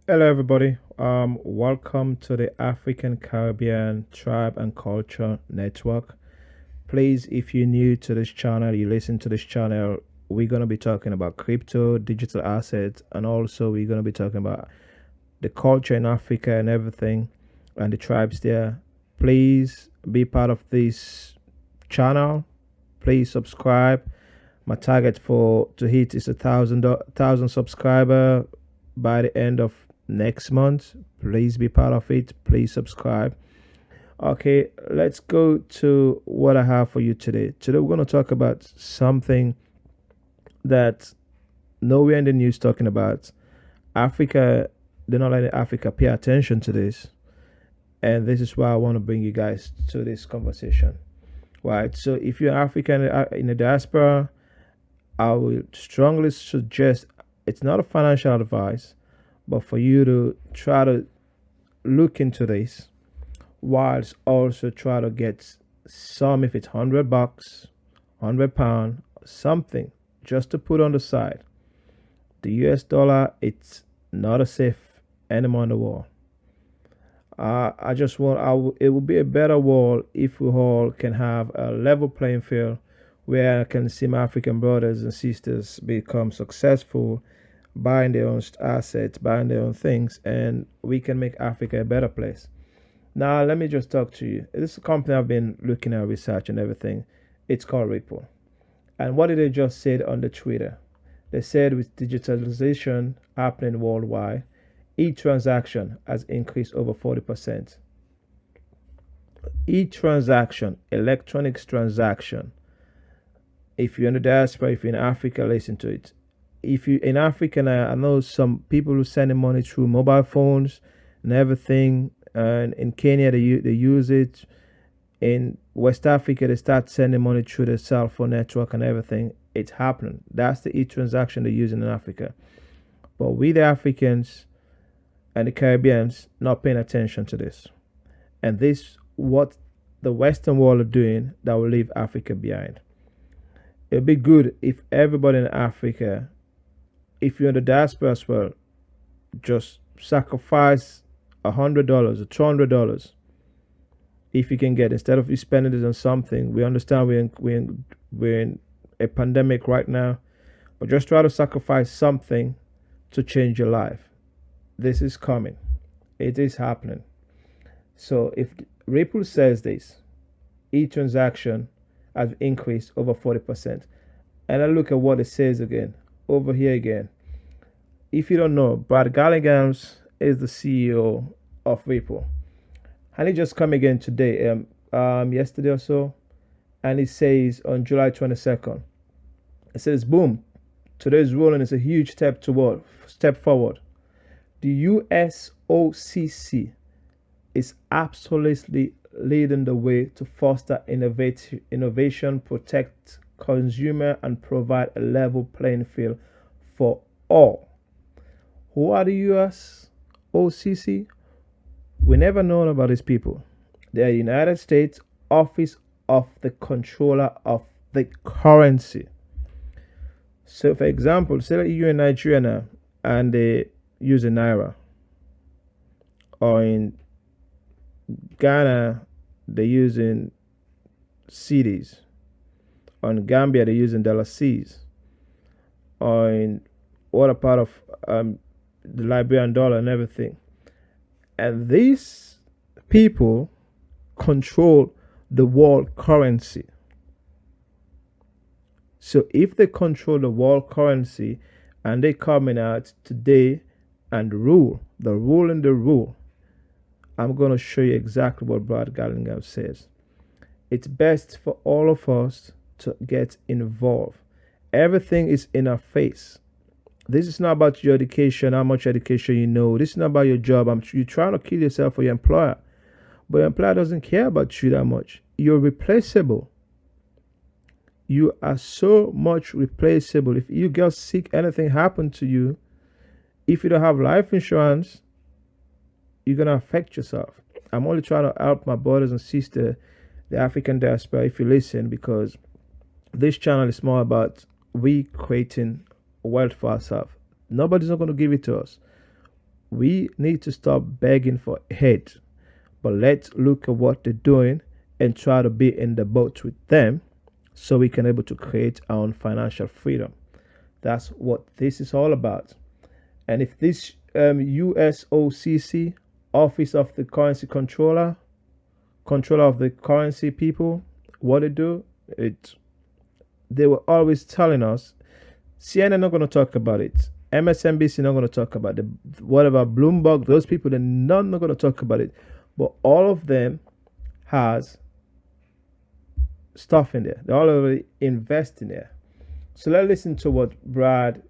Hello, everybody. Welcome to the African Caribbean Tribe and Culture Network. Please, if you're new to this channel, you listen to this channel, we're going to be talking about crypto, digital assets, and also we're going to be talking about the culture in Africa and everything and the tribes there. Please be part of this channel. Please subscribe. My target for to hit is a thousand subscriber by the end of next month. Please be part of it. Please subscribe. Okay, let's go to what I have for you today. Today we're going to talk about something that nowhere in the news talking about. Africa, they're not letting Africa pay attention to this, and this is why I want to bring you guys to this conversation. Right. So if you're African in the diaspora, I would strongly suggest it's not a financial advice, but for you to try to look into this whilst also try to get some, if it's $100, £100, something just to put on the side. The US dollar, it's not a safe anymore in the world. I just want, it would be a better world if we all can have a level playing field where I can see my African brothers and sisters become successful, buying their own assets, buying their own things, and we can make Africa a better place. Now, let me just talk to you. This is a company I've been looking at research and everything. It's called Ripple. And what did they just say on the Twitter? They said with digitalization happening worldwide, e-transaction has increased over 40%. E-transaction, electronics transaction. If you're in the diaspora, if you're in Africa, listen to it. If you in Africa, I know some people who sending money through mobile phones and everything. And in Kenya, they use it. In West Africa, they start sending money through the cell phone network and everything. It's happening. That's the e-transaction they're using in Africa. But we, the Africans and the Caribbeans, not paying attention to this. And this, what the Western world are doing, that will leave Africa behind. It'd be good if everybody in Africa, if you're in the diaspora as well, just sacrifice $100 or $200 if you can get, instead of you spending it on something. We understand we're in a pandemic right now, but just try to sacrifice something to change your life. This is coming. It is happening. So if Ripple says this, e-transaction has increased over 40%. And I look at what it says again, over here again. If you don't know, Brad Galligans is the CEO of Ripple. And he just come again today, yesterday or so, and he says on July 22nd, it says, boom, today's ruling is a huge step forward. The USOCC is absolutely leading the way to foster innovation, protect consumer, and provide a level playing field for all. Who are the USOCC? We never known about these people. They are United States Office of the Controller of the Currency. So, for example, say that you're in Nigeria now and they use a naira, or in Ghana they're using cedis, or in Gambia they're using dollar C's, or in what a part of the Liberian dollar and everything. And these people control the world currency. So if they control the world currency and they coming out today and rule, the rule and the rule, I'm going to show you exactly what Brad Gallingham says. It's best for all of us to get involved. Everything is in our face. This is not about your education, how much education you know. This is not about your job. You're trying to kill yourself for your employer. But your employer doesn't care about you that much. You're replaceable. You are so much replaceable. If you get sick, anything happen to you, if you don't have life insurance, you're going to affect yourself. I'm only trying to help my brothers and sisters, the African diaspora, if you listen, because this channel is more about we creating wealth for ourselves. Nobody's not going to give it to us. We need to stop begging for aid, but let's look at what they're doing and try to be in the boat with them so we can able to create our own financial freedom. That's what this is all about. And if this USOCC, Office of the Currency Controller, controller of the currency people, what they do, they were always telling us, CNN not going to talk about it, MSNBC not going to talk about it, whatever, Bloomberg, those people, they're not going to talk about it. But all of them has stuff in there. They all already invest in there. So let's listen to what Brad,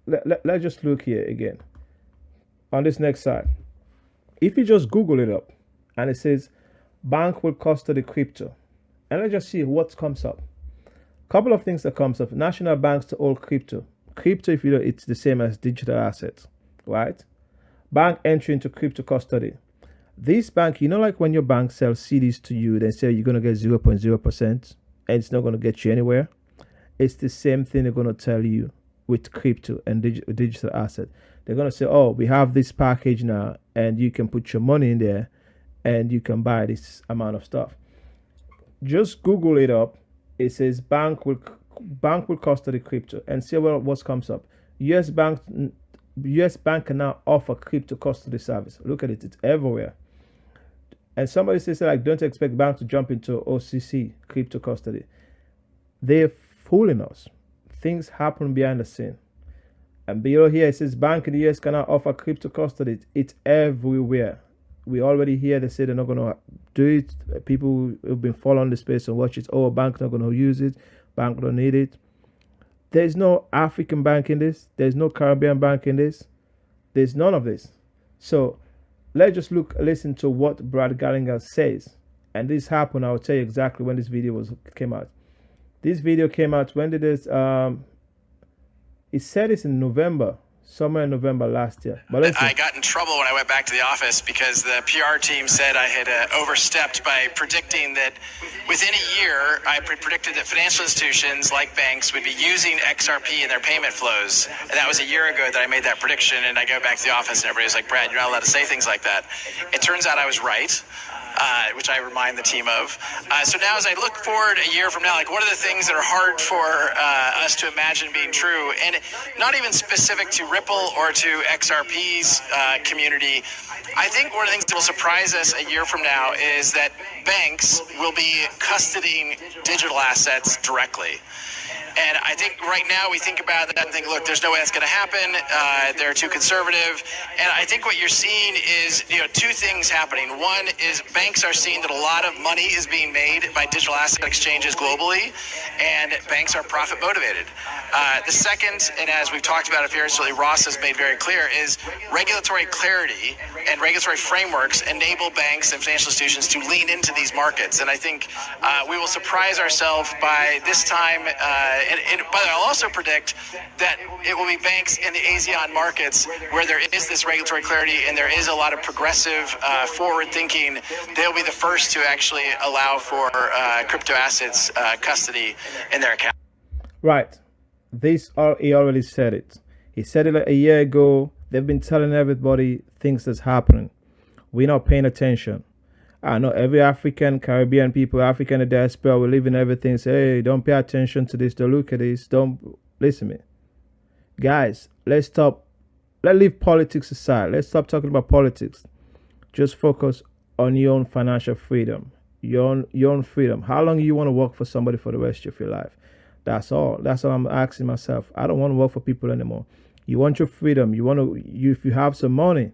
let's just look here again on this next side. If you just Google it up and it says bank will custody crypto, and let's just see what comes up. Couple of things that comes up. National banks to hold crypto. Crypto, if you know, it's the same as digital assets, right? Bank entry into crypto custody. This bank, you know, like when your bank sells CDs to you, they say you're going to get 0.0% and it's not going to get you anywhere. It's the same thing they're going to tell you with crypto and digital asset. They're going to say, oh, we have this package now and you can put your money in there and you can buy this amount of stuff. Just Google it up. It says bank will custody crypto and see what comes up. US bank can now offer crypto custody service. Look at it, it's everywhere. And somebody says like, don't expect bank to jump into OCC crypto custody. They're fooling us. Things happen behind the scene. And below here it says bank in the US cannot offer crypto custody. It's everywhere. We already hear they say they're not going to do it. People who've been following the space and watch it. Oh, bank not going to use it. Bank don't need it. There's no African bank in this. There's no Caribbean bank in this. There's none of this. So let's just listen to what Brad Gallagher says. And this happened. I'll tell you exactly when this video came out. This video came out, when did this? It said it's in November. Somewhere in November last year. But I got in trouble when I went back to the office because the PR team said I had overstepped by predicting that within a year, I predicted that financial institutions like banks would be using XRP in their payment flows. And that was a year ago that I made that prediction. And I go back to the office and everybody was like, Brad, you're not allowed to say things like that. It turns out I was right. Which I remind the team of. So now as I look forward a year from now, like what are the things that are hard for us to imagine being true? And not even specific to Ripple or to XRP's community. I think one of the things that will surprise us a year from now is that banks will be custodying digital assets directly. And I think right now we think about that and think, look, there's no way that's going to happen. They're too conservative. And I think what you're seeing is, two things happening. One is banks are seeing that a lot of money is being made by digital asset exchanges globally, and banks are profit motivated. The second, and as we've talked about up here, certainly Ross has made very clear, is regulatory clarity and regulatory frameworks enable banks and financial institutions to lean into these markets. And I think we will surprise ourselves by this time. But I'll also predict that it will be banks in the ASEAN markets where there is this regulatory clarity and there is a lot of progressive forward thinking. They'll be the first to actually allow for crypto assets custody in their account. Right. He already said it. He said it like a year ago. They've been telling everybody things that's happening. We're not paying attention. I know every African, Caribbean people, African in the diaspora, we live in everything. Say, hey, don't pay attention to this. Don't look at this. Don't listen to me. Guys, let's stop. Let's leave politics aside. Let's stop talking about politics. Just focus on your own financial freedom. Your own freedom. How long do you want to work for somebody for the rest of your life? That's all. That's what I'm asking myself. I don't want to work for people anymore. You want your freedom. If you have some money,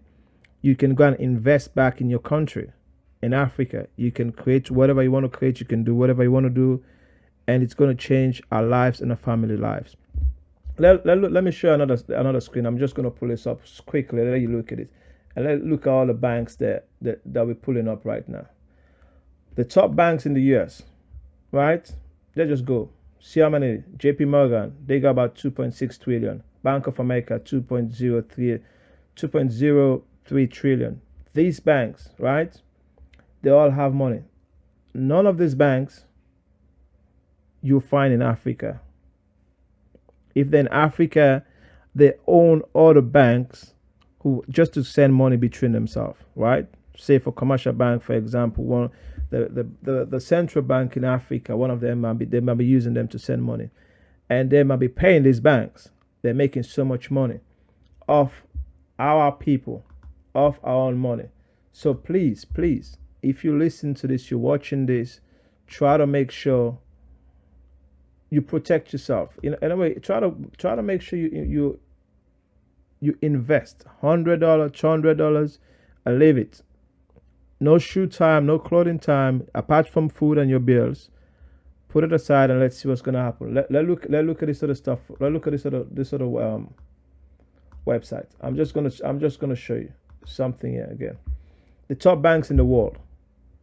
you can go and invest back in your country. In Africa, you can create whatever you want to create. You can do whatever you want to do, and it's going to change our lives and our family lives. Let me show you another screen. I'm just going to pull this up quickly. Let you look at it, and let's look at all the banks that we're pulling up right now. The top banks in the US, right? Let's just go. See how many. JP Morgan, they got about 2.6 trillion. Bank of America, 2.03 trillion. These banks, right? They all have money. None of these banks you'll find in Africa. If they're in Africa, they own other banks who just to send money between themselves, right? Say for commercial bank, for example, one the central bank in Africa, one of them they might be using them to send money, and they might be paying these banks. They're making so much money off our people, off our own money. So please, please, if you listen to this, you're watching this, try to make sure you protect yourself. In a way, try to make sure you invest $100, $200, and leave it. No shoe time, no clothing time, apart from food and your bills. Put it aside and let's see what's gonna happen. Let look at this sort of stuff. Let's look at this sort of website. I'm just gonna show you something here again. The top banks in the world,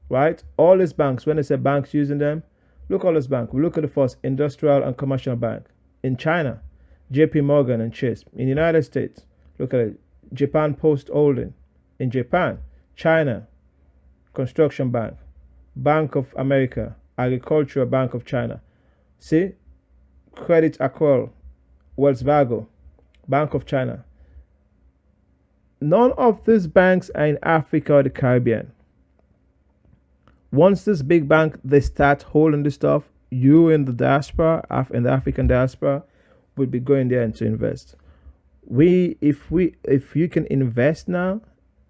right? All these banks. When I say banks using them, look all these banks. We look at the first industrial and commercial bank in China, J.P. Morgan and Chase. In the United States, look at it, Japan Post Holding. In Japan, China, Construction Bank, Bank of America, Agricultural Bank of China. See, Credit Agricole, Wells Fargo, Bank of China. None of these banks are in Africa or the Caribbean. Once this big bank they start holding this stuff, you in the diaspora, in the African diaspora, will be going there and to invest. If you can invest now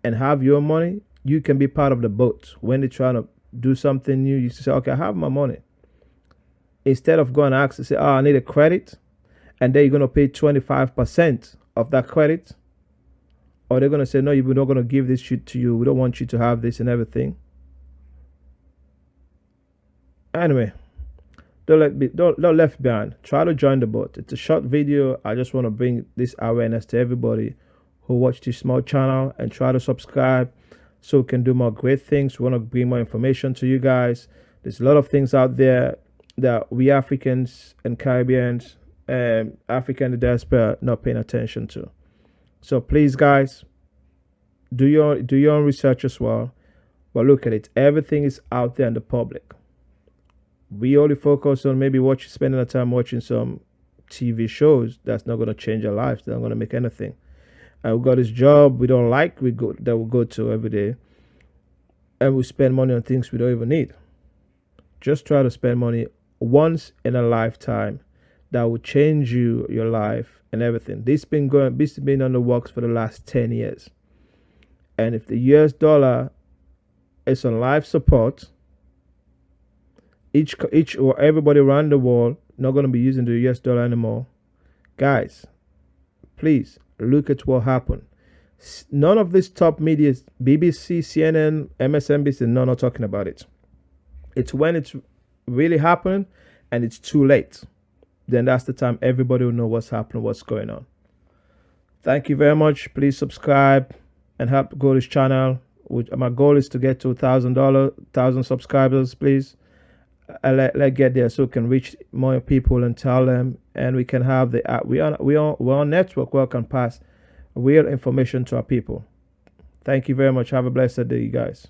and have your money, you can be part of the boat. When they're trying to do something new, you say, okay, I have my money. Instead of going to ask to say, oh, I need a credit, and then you're going to pay 25% of that credit. Or they're going to say, no, we're not going to give this shit to you. We don't want you to have this and everything. Anyway, don't left behind. Try to join the boat. It's a short video. I just want to bring this awareness to everybody who watch this small channel, and try to subscribe so we can do more great things. We want to bring more information to you guys. There's a lot of things out there that we Africans and Caribbeans, African diaspora, not paying attention to. So please, guys, do your own research as well. But look at it. Everything is out there in the public. We only focus on maybe spending the time watching some TV shows. That's not going to change our lives. They're not going to make anything. And we got this job we don't like. We go to every day, and we spend money on things we don't even need. Just try to spend money once in a lifetime that will change your life and everything. This has been on the works for the last 10 years. And if the US dollar is on life support, everybody around the world not going to be using the US dollar anymore. Guys, please look at what happened. None of these top media, BBC, CNN, MSNBC, none are talking about it. It's when it's really happened and it's too late. Then that's the time everybody will know what's happening, what's going on. Thank you very much. Please subscribe and help grow this channel. My goal is to get to 1,000 subscribers, please. Let's get there so we can reach more people and tell them, and we can have we're on network where we can pass real information to our people. Thank you very much. Have a blessed day, you guys.